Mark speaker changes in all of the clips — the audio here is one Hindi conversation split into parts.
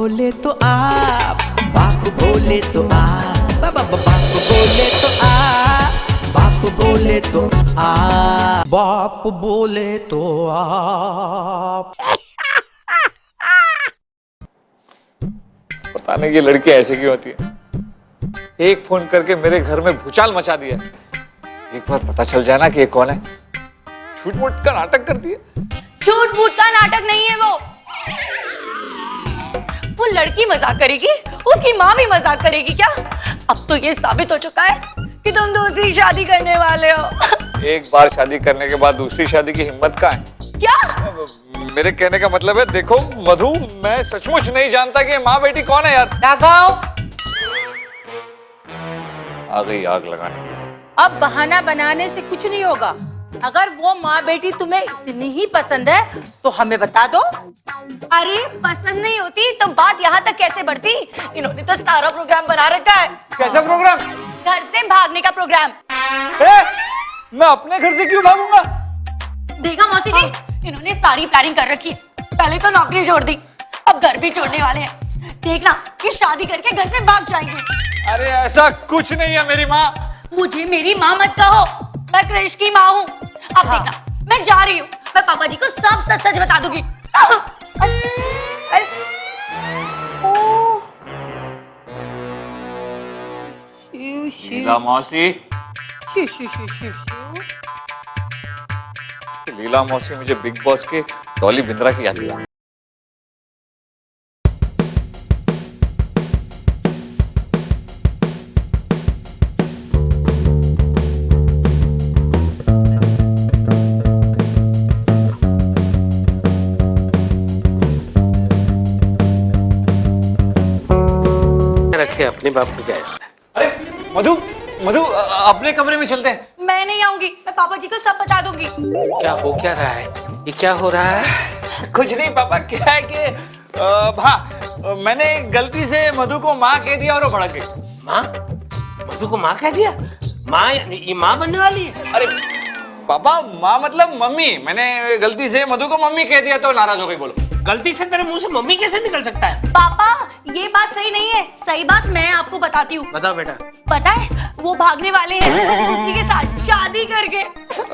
Speaker 1: बोले तो आप, बाप बोले तो आप, बाप बोले तो आप, बाप बोले तो आप, बाप बोले तो आप।
Speaker 2: पता नहीं ये लड़की ऐसी क्यों होती है, एक फोन करके मेरे घर में भूचाल मचा दिया। एक बार पता चल जाए ना कि ये कौन है, झूठ मूठ का नाटक करती है।
Speaker 3: झूठ मूठ का नाटक नहीं है वो लड़की मजाक करेगी, उसकी माँ भी मजाक करेगी क्या? अब तो ये साबित हो चुका है कि तुम दूसरी शादी करने वाले हो।
Speaker 2: एक बार शादी करने के बाद दूसरी शादी की हिम्मत कहाँ है?
Speaker 3: क्या?
Speaker 2: मेरे कहने का मतलब है, देखो मधु, मैं सचमुच नहीं जानता कि माँ बेटी कौन है यार।
Speaker 3: राघव,
Speaker 2: आ गई आग लगाने।
Speaker 3: अब बहाना बनाने से कुछ नहीं होगा। अगर वो माँ बेटी तुम्हें इतनी ही पसंद है तो हमें बता दो। अरे पसंद नहीं होती तो बात यहाँ तक कैसे बढ़ती? इन्होंने तो सारा प्रोग्राम बना रखा है।
Speaker 2: कैसा प्रोग्राम?
Speaker 3: घर से भागने का प्रोग्राम।
Speaker 2: मैं अपने घर से क्यों भागूंगा?
Speaker 3: देखा मौसी जी, इन्होंने सारी प्लानिंग कर रखी है। पहले तो नौकरी छोड़ दी, अब घर भी छोड़ने वाले हैं। देखना कि शादी करके घर से भाग जाएंगे।
Speaker 2: अरे ऐसा कुछ नहीं है मेरी माँ।
Speaker 3: मुझे मेरी माँ मत कहो, मैं कृष की माँ हूँ। अब देखना, मैं जा रही हूँ, मैं पापा जी को सब सच सच बता दूंगी।
Speaker 2: लीला मौसी, लीला मौसी मुझे बिग बॉस के डॉली बिंद्रा की याद दिला।
Speaker 4: रखे अपने बाप को क्या याद है?
Speaker 2: अरे मधु, मधु अपने कमरे में चलते हैं।
Speaker 3: मैं नहीं आऊंगी, मैं पापा जी को सब बता दूंगी।
Speaker 4: क्या हो क्या रहा है? ये क्या हो रहा है?
Speaker 2: कुछ नहीं पापा, क्या है कि हाँ, मैंने गलती से मधु को माँ कह दिया और वो भड़क गई।
Speaker 4: माँ? मधु को माँ कह दिया? माँ ये माँ बनने वाली है?
Speaker 2: अरे पापा, माँ मतलब मम्मी। मैंने गलती से मधु को मम्मी कह दिया तो नाराज हो गई। बोलो,
Speaker 4: गलती से तेरे मुंह से मम्मी कैसे निकल सकता है?
Speaker 3: पापा, ये बात सही नहीं है। सही बात मैं आपको बताती हूँ।
Speaker 4: बताओ बेटा।
Speaker 3: पता है, वो भागने वाले हैं दूसरी के साथ शादी करके।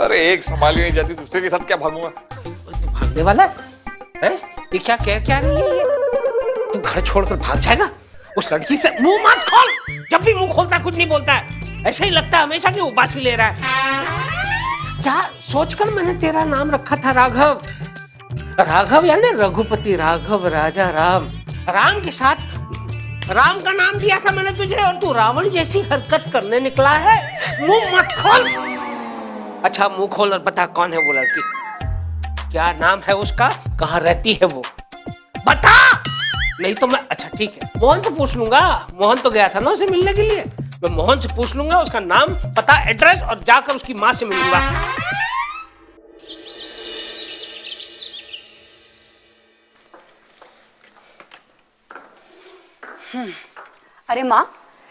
Speaker 2: अरे एक संभाली नहीं जाती, दूसरे के साथ क्या भागूंगा?
Speaker 4: भागने वाला है? ये क्या कह क्या रही है ये? तू घर छोड़कर भाग जाएगा? उस लड़की से मुंह मत खोल। जब भी मुंह खोलता है कुछ नहीं बोलता है। ऐसा ही लगता है हमेशा कि उबासी ले रहा है। क्या सोचकर मैंने तेरा नाम रखा था राघव? राघव यानी रघुपति राघव राजा राम। राम के साथ राम का नाम दिया था मैंने तुझे, और तू रावण जैसी हरकत करने निकला है। मुंह मत खोल। अच्छा मुंह खोल और बता कौन है वो लड़की? क्या नाम है उसका? कहाँ रहती है वो? बता, नहीं तो मैं, अच्छा ठीक है, मोहन से पूछ लूंगा। मोहन तो गया था ना उसे मिलने के लिए। मैं मोहन से पूछ लूंगा उसका नाम, पता, एड्रेस, और जाकर उसकी माँ से मिलूंगा।
Speaker 5: अरे माँ,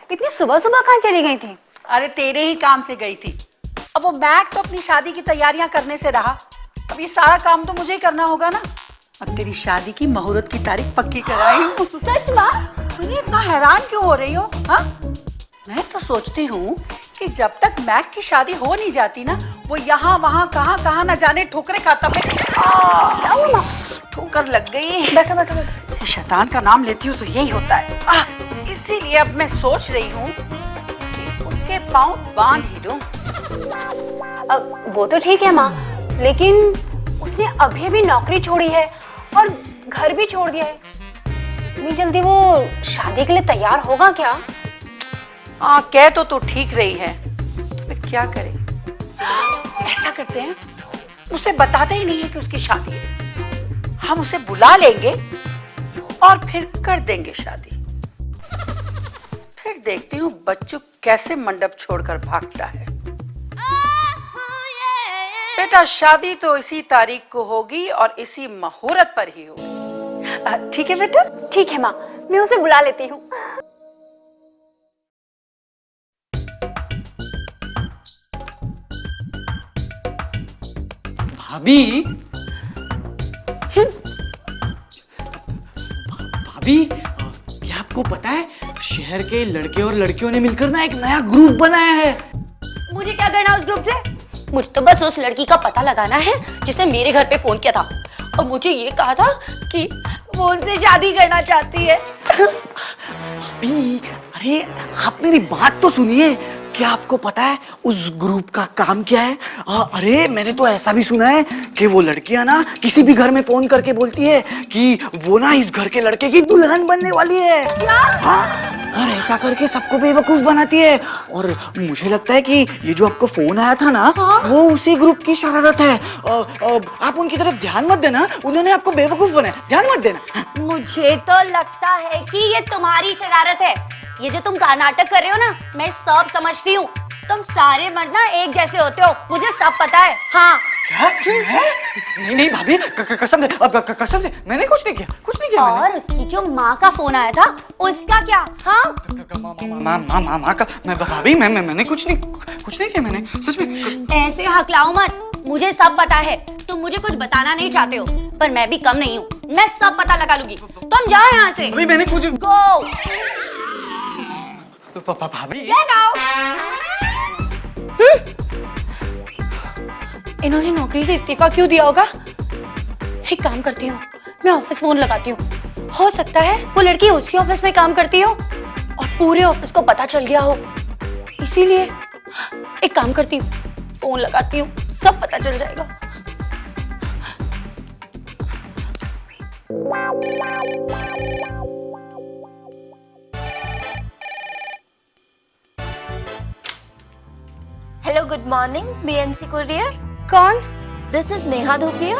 Speaker 5: इतनी सुबह सुबह कहाँ चली गई थी?
Speaker 6: अरे तेरे ही काम से गई थी। अब वो मैक तो अपनी शादी की तैयारियां करने से रहा, अब ये सारा काम तो मुझे ही करना होगा ना। अब तेरी शादी की मुहूर्त की तारीख पक्की कराई हूँ।
Speaker 5: सच माँ?
Speaker 6: तुम इतना हैरान क्यों हो रही हो? हाँ, मैं तो सोचती हूँ कि जब तक मैक की शादी हो नहीं जाती ना, वो यहाँ वहाँ कहाँ कहाँ न जाने ठोकरे खाता फिर। ठोकर लग गई।
Speaker 5: बैठो बैठो बैठो।
Speaker 6: शैतान का नाम लेती हूँ तो यही होता है। इसीलिए अब मैं सोच रही हूँ कि उसके पाँव बांध ही दूं।
Speaker 5: अब वो तो ठीक है माँ, लेकिन उसने अभी अभी नौकरी छोड़ी है और घर भी छोड़ दिया है। इतनी जल्दी वो शादी के लिए तैयार होगा क्या?
Speaker 6: हाँ, कह तो तू ठीक रही है, तो फिर क्या करें? ऐसा करते हैं, उसे बताते ही नहीं है कि उसकी शादी है। हम उसे बुला लेंगे और फिर कर देंगे शादी। फिर देखती हूँ बच्चू कैसे मंडप छोड़कर भागता है। बेटा, शादी तो इसी तारीख को होगी और इसी मुहूर्त पर ही होगी। ठीक है बेटा?
Speaker 5: ठीक है माँ, मैं उसे बुला लेती हूँ।
Speaker 1: भाभी, भाभी
Speaker 7: आपको पता है शहर के लड़के और लड़कियों ने मिलकर ना एक नया ग्रुप बनाया है।
Speaker 3: मुझे क्या करना है उस ग्रुप से? मुझे तो बस उस लड़की का पता लगाना है जिसने मेरे घर पे फोन किया था और मुझे ये कहा था कि वो उनसे शादी करना चाहती है।
Speaker 7: भाभी, अरे आप मेरी बात तो सुनिए। क्या आपको पता है उस ग्रुप का काम क्या है? अरे मैंने तो ऐसा भी सुना है कि वो लड़कियां ना किसी भी घर में फोन करके बोलती है कि वो ना इस घर के लड़के की दुल्हन बनने वाली है।
Speaker 3: क्या?
Speaker 7: हाँ, और ऐसा करके सबको बेवकूफ बनाती है। और मुझे लगता है कि ये जो आपको फोन आया था ना, वो उसी ग्रुप की शरारत है। आप उनकी तरफ ध्यान मत देना, उन्होंने आपको बेवकूफ बनाया, ध्यान मत देना।
Speaker 3: मुझे तो लगता है कि ये तुम्हारी शरारत है। ये जो तुम का नाटक कर रहे हो ना, मैं सब समझती हूँ। तुम सारे मर्द ना एक जैसे होते हो, मुझे सब पता है। हाँ।
Speaker 7: क्या? नहीं नहीं भाभी, कसम से, कसम से मैंने कुछ नहीं किया, कुछ नहीं किया मैंने।
Speaker 3: और उसकी जो माँ का फोन आया था, उसका क्या? हाँ?
Speaker 7: माँ का भाभी, मैंने कुछ नहीं किया मैंने, सच में।
Speaker 3: ऐसे हकलाओ मत, मुझे सब पता है। तुम मुझे कुछ बताना नहीं चाहते हो, पर मैं भी कम नहीं हूँ। मैं सब पता लगा लूंगी। तुम जाओ यहाँ से।
Speaker 7: भाभी मैंने कुछ।
Speaker 3: गो।
Speaker 7: भाभी।
Speaker 3: Get out! इन्होंने नौकरी से इस्तीफा क्यों दिया होगा? एक काम करती हूँ, मैं ऑफिस फोन लगाती हूँ। हो सकता है वो लड़की उसी ऑफिस में काम करती हो और पूरे ऑफिस को पता चल गया हो, इसीलिए एक काम करती हूँ, फोन लगाती हूँ, सब पता चल जाएगा।
Speaker 8: Hello, good morning, BNC Courier.
Speaker 3: कौन?
Speaker 8: This is Neha Dhupia.